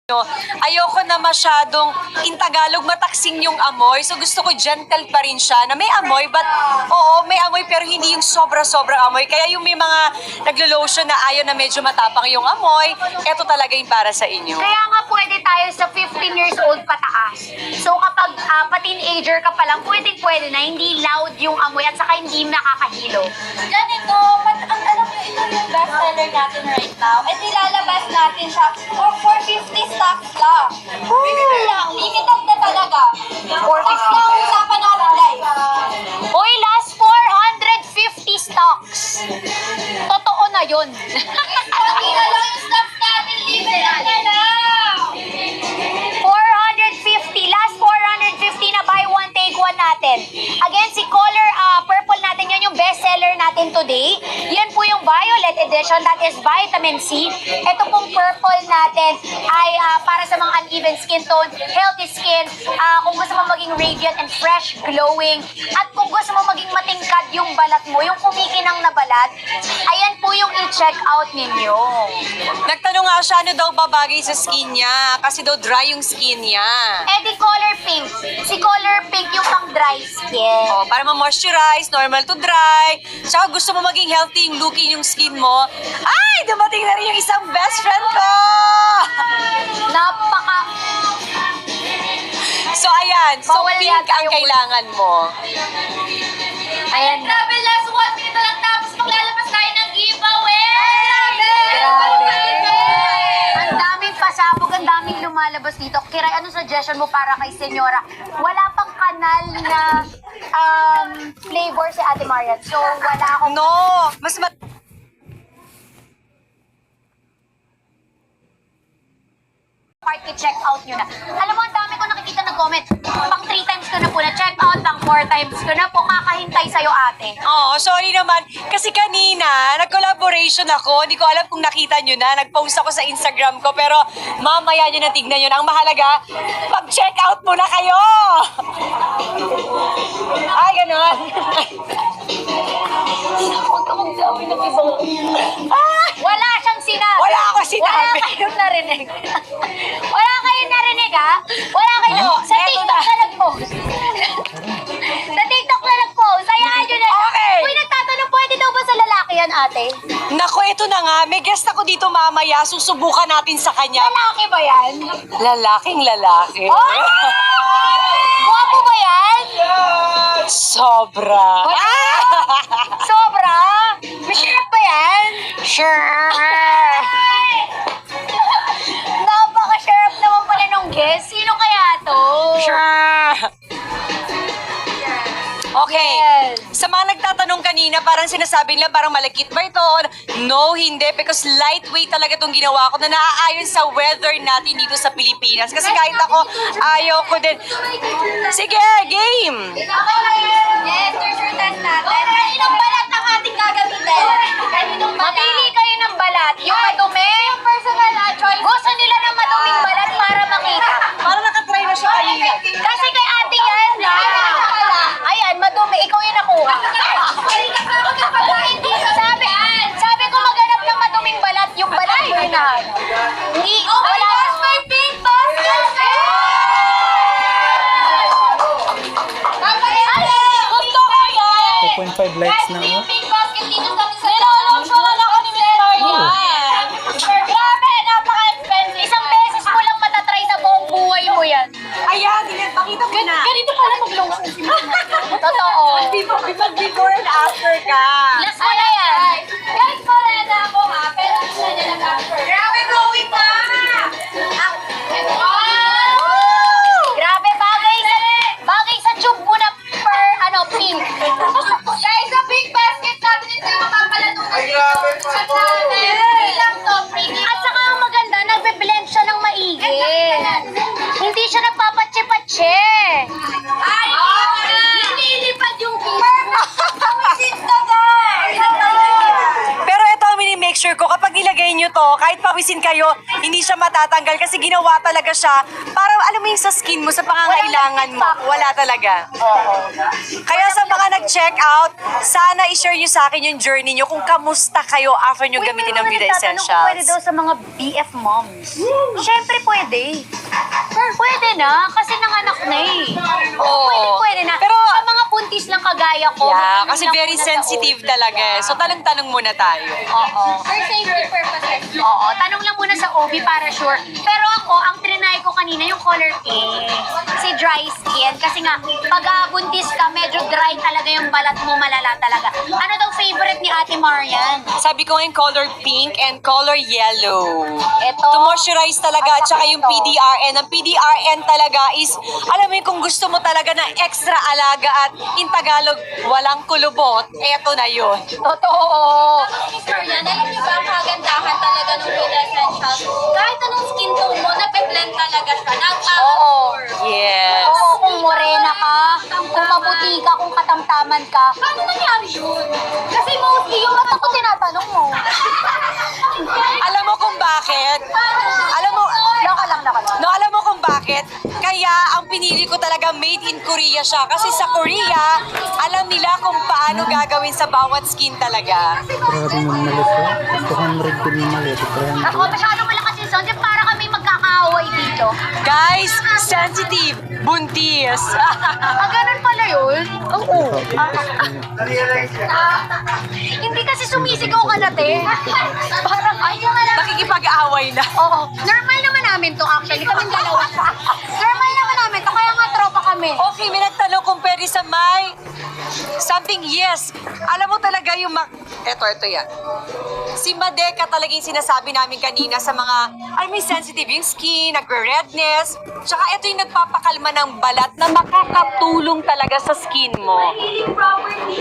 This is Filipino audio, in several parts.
No, ayoko na masyadong in Tagalog mataksing yung amoy. So gusto ko gentle pa rin siya na may amoy but oo, may amoy pero hindi yung sobra-sobra amoy. Kaya yung may mga naglo-lotion na ayaw na medyo matapang yung amoy, eto talaga yung para sa inyo. Kaya nga pwede tayo sa 15 years old pataas. So kapag pa-teenager ka pa lang, pwede na, hindi loud yung amoy at saka hindi nakakahilo. Ganito, ang alam nyo, ito yung best seller natin right now. At ilalabas natin siya for 450 stocks lang. Limited lang. Limited na talaga. Stocks lang, usapan natin guys. Uy, last 450 stocks. Totoo na yun. Konti na lang yung stocks natin. Limited na lang. 450. Last 450 na buy one, take one natin. Again, si color purple natin, yan yung best seller natin today. Yan po yung violet edition, that is vitamin C. Ito pong purple natin ay para sa mga uneven skin tone, healthy skin, kung gusto mo maging radiant and fresh, glowing, at kung gusto mo maging matingkad yung balat mo, yung kumikinang na balat, ayan po yung i-check out ninyo. Nagtanong nga siya ano daw babagay sa skin niya kasi daw dry yung skin niya. Eh di color pink. Si color pink yung pang dry skin. Oh, para ma-moisturize, normal to dry. Saka gusto mo maging healthy yung looking yung skin mo. Ay, dumating na rin yung isang best friend ko! Napaka... So, ayan. So, Bawal pink yata ang yung- kailangan mo. Ayan na. Grabe, last 1 minute na lang tapos maglalabas tayo ng giveaway. Ang daming pasabog, ang daming lumalabas dito. Kiray, ano suggestion mo para kay Senyora? Wala pang kanal na flavor si Ate Marian. So, wala akong... No! Mas part i-check out nyo na. Alam mo, ang dami ko nakikita na comment. Pang 3 times ko na po na check out, pang 4 times ko na po kakahintay sa'yo, ate. Oh, sorry naman. Kasi kanina, nag-collaboration ako. Hindi ko alam kung nakita nyo na. Nag-post ako sa Instagram ko. Pero mamaya nyo na tignan yun. Ang mahalaga, mag-check out muna kayo! Ay, ganon. Huwag ka magsabi ng ibang... Ah! Wala siyang sinabi. Wala ako sinabi. Wala kayong narinig. Wala kayong narinig, ha? Wala kayong... Oh, sa eto TikTok na. na nag-post. Sa TikTok na nag-post. Hayaan nyo na. Okay. Uy, nagtatanong, pwede daw ba sa lalaki yan, ate? Naku, ito na nga. May guest ako dito mamaya. Susubukan natin sa kanya. Lalaki ba yan? Lalaking lalaki. Oh! Guwapo ba yan? Sobra. Sobra? Masarap ba yan? Sure. Napaka-sharp naman pala nung guest. Sino kaya to? Sure. Okay. Yes. Sa mga nagtatanong kanina, parang sinasabi nila parang malakit ba ito? No, hindi. Because lightweight talaga itong ginawa ko na naaayon sa weather natin dito sa Pilipinas. Kasi kahit ako, ayaw ko din. Sige, game! Yes, there's your test natin. Kaninong balat ang ating gagamitin? Kaninong balat? Mamili kayo ng balat. Yung madumi. Yung personal choice. Gusto nila ng maduming balat para makita. Parang nakatry na siya kanina. Kasi kay ate yan. Ayan, madumi. Ikaw yung nakuha. Sabi ko maghanap ng maduming balat. Yung balat mo yun na. Hindi, Oh my wala. gosh, may pink basket! Gusto ko yan. 2.5 likes na May ako. pink basket dito sa atin sa nilolong ako ni Miss Cardia. Grabe, napaka-expensive. Isang beses mo lang matatry sa buong buhay mo yan. Ayan, ganyan. Pakita mo na. Ganito pala mag-lotion si Mama. Totoo. Before and after ka. Last mo na yan. Guys, Morena ako ha, pero siya niya nag-after. Grabe, going pa! Grabe, bagay sa tube mo na per, pink. Guys, sa pink basket natin ito yung mapapalatungan dito. Sa natin. Free lang to, free dito. At saka ang maganda, nagbe-blend siya ng maigi. Hindi siya nagpapatse-patse. Ay, nililipad yung perfect. Wisit ka, guys! Pero ito ang mini-make sure ko, kapag nilagay try nyo to. Kahit pawisin kayo, hindi siya matatanggal kasi ginawa talaga siya para alam mo yung sa skin mo, sa pangangailangan mo. Wala talaga. Kaya sa mga nag-check out, sana i-share nyo sa akin yung journey nyo kung kamusta kayo after nyo gamitin ng Vida Essentials. Pwede daw sa mga BF moms. Siyempre pwede. Pwede na, kasi nanganak na eh. Pwede na. Pero, sa mga puntis lang kagaya ko. yeah, magtanong kasi lang very muna sa sensitive OB. talaga. So, tanong-tanong muna tayo. Oo. For safety purposes. Oo, tanong lang muna sa OB para sure. Pero ako, ang trinay ko kanina yung color pink. Kasi dry skin. Kasi nga, pag buntis ka, medyo dry talaga yung balat mo, malala talaga. Ano daw favorite ni Ate Marian? Sabi ko ngayon, color pink and color yellow. Ito. To moisturize talaga, at saka yung ito. PDRN. Ang PDRN talaga is, alam mo yung kung gusto mo talaga ng extra alaga at in Tagalog, walang kulubot, eto na yun. Totoo. Miss Marian, alam niyo ba ang kagandahan talaga ng Vida Essentials? Kahit anong skin tone mo, nagpe-blend talaga siya. Oo. Yes. Oo, kung morena ka, kung maputi ka, kung katamtaman ka. Paano nangyari yun? Kasi mostly yung Ba't ako tinatanong mo? Alam mo kung bakit? Alam mo, Laka lang. no, alam mo kung bakit? Kaya ang pinili ko talaga made in Korea siya. Kasi sa Korea, alam nila kung paano gagawin sa bawat skin talaga. Grabe ng malit ko. 200 din yung malit. Ako, masyado malakas yung sound. Para kami magkakaaway dito. Guys, sensitive, buntis. Ganun pala yun? Oo. Hindi kasi sumisigaw ka na, te. Parang, ay, Nakikipag-away na. oo. Normal naman namin to, actually. Kaming dalawa. Normal naman namin to, kaya nga tropa kami. Okay, may nagtanong kung pwede sa may something, yes. Alam mo talaga yung Ito yan. Si Madeka talaga yung sinasabi namin kanina sa mga, alam mo yung sensitive yung skin, nagre-redness. Tsaka ito yung nagpapakalma ng balat na makakatulong talaga sa skin mo.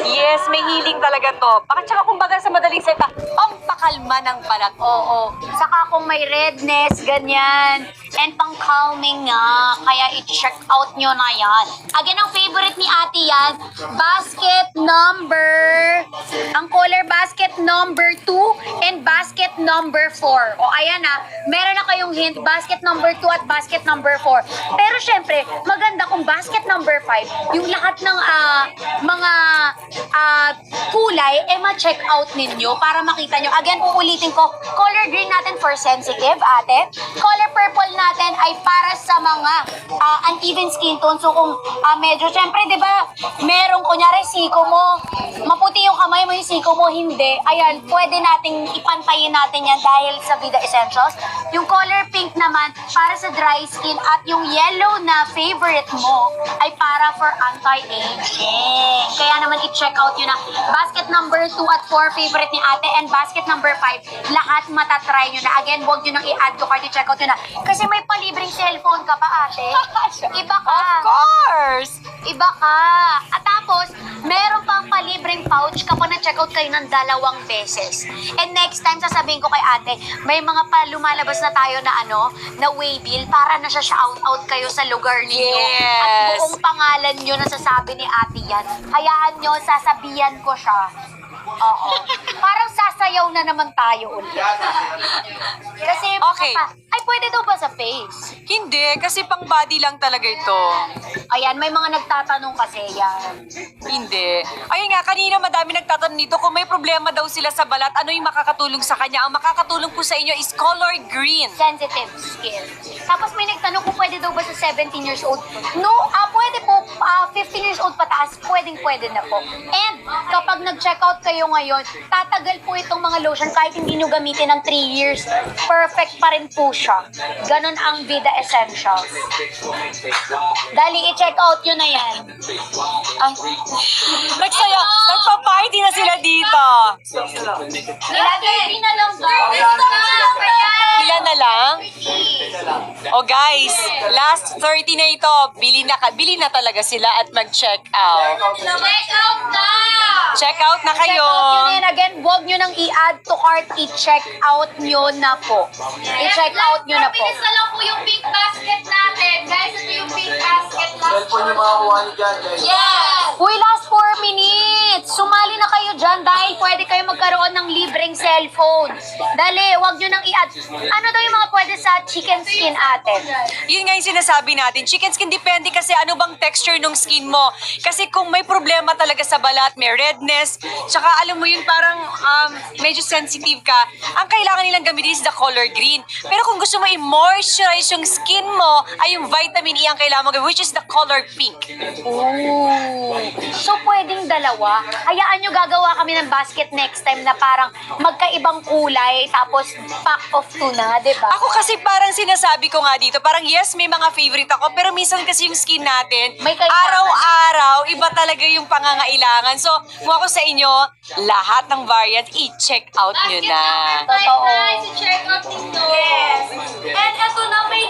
Yes, may healing talaga to. Tsaka kumbaga sa madaling salita, pampakalma ng balat. Oo. Saka kung may redness, ganyan. And pang-calming nga. Kaya i-check out nyo na yan. Again, ang favorite ni ate yan, basket number, ang color basket number 2 and basket number 4. O ayan na, meron na kayong hint, basket number 2 at basket number 4. Pero syempre, maganda kung basket number 5, yung lahat ng mga kulay, ma-check out ninyo para makita nyo. Again, uulitin ko, color green natin for sensitive, ate. Color purple natin ay para sa mga uneven skin tone. So kung medyo, syempre, di ba, merong kunyari siko mo, maputi yung kamay mo, yung siko mo, hindi. Ayan, pwede nating ipantayin natin yan dahil sa Vida Essentials. Yung color pink naman, para sa dry skin, at yung yellow na favorite mo ay para for anti-aging. Kaya naman i-check out yun na basket number 2 at 4 favorite ni ate, and basket number 5, lahat matatry nyo na. Again, huwag nyo nang i-add to cart, i-check out yun na. Kasi may palibreng cellphone ka pa, ate. Iba ka. Of course! Iba ka. At tapos, meron pang palibreng pouch kapag na-check out kayo ng 2 beses. And next time, sasabihin ko kay ate, may mga lumalabas na tayo na na waybill para na siya shout-out kayo sa lugar ninyo. Yes. At buong pangalan nyo nasasabi ni ate yan. Hayaan nyo, sasabihan ko siya. Oo. Parang sasayaw na naman tayo ulit. Kasi, Okay. ay pwede daw ba sa face? Hindi, kasi pang body lang talaga ito. Ayan, may mga nagtatanong kasi yan. Hindi. Ayun nga, kanina madami nagtatanong dito kung may problema daw sila sa balat, ano yung makakatulong sa kanya. Ang makakatulong po sa inyo is color green. Sensitive skin. Tapos may nagtanong kung pwede daw ba sa 17 years old. No, pwede po. 15 years old pataas, pwede na po. And kapag nag-check out kayo ngayon, tatagal po itong mga lotion kahit hindi nyo gamitin ng 3 years. Perfect pa rin po siya. Ganon ang Vida Essentials. Dali, i-check out nyo na yan. Ay, nagsaya, nagpa-party na sila dito. Ilagay na lang ba? Ilan na lang? Oh guys, last 30 na ito. Bili na talaga sila at mag-check out. check out na! Check out na Check kayo. out nyo na yan. Again, huwag nyo nang i-add to cart. I-check out nyo na po. I-check out nyo na po. Bilis na lang po yung pink basket natin. Guys, ito yung pink basket last Cellphone yung mga kuha niyo dyan, guys. Yes! Uy, last 4 minutes! Sumali na kayo dyan! dyan dahil pwede kayo magkaroon ng libreng cellphone. Dali, wag nyo nang i-add. Ano daw yung mga pwede sa chicken skin, ate? Yun nga yung sinasabi natin. Chicken skin, depende kasi ano bang texture ng skin mo. Kasi kung may problema talaga sa balat, may redness, tsaka alam mo yun parang medyo sensitive ka, ang kailangan nilang gamitin is the color green. Pero kung gusto mo i-moisturize yung skin mo, ay yung vitamin E ang kailangan mo gawin, which is the color pink. Ooh. So, pwedeng dalawa. Hayaan nyo gagawa kami ng basket next time na parang magkaibang kulay, tapos pack of two na, di ba? Ako kasi parang sinasabi ko nga dito, parang yes, may mga favorite ako, pero minsan kasi yung skin natin, May kailangan. araw-araw, iba talaga yung pangangailangan. So, kung ako sa inyo, lahat ng variant, i-check out nyo na. Totoo. Check out ninyo. Yes. And eto na, may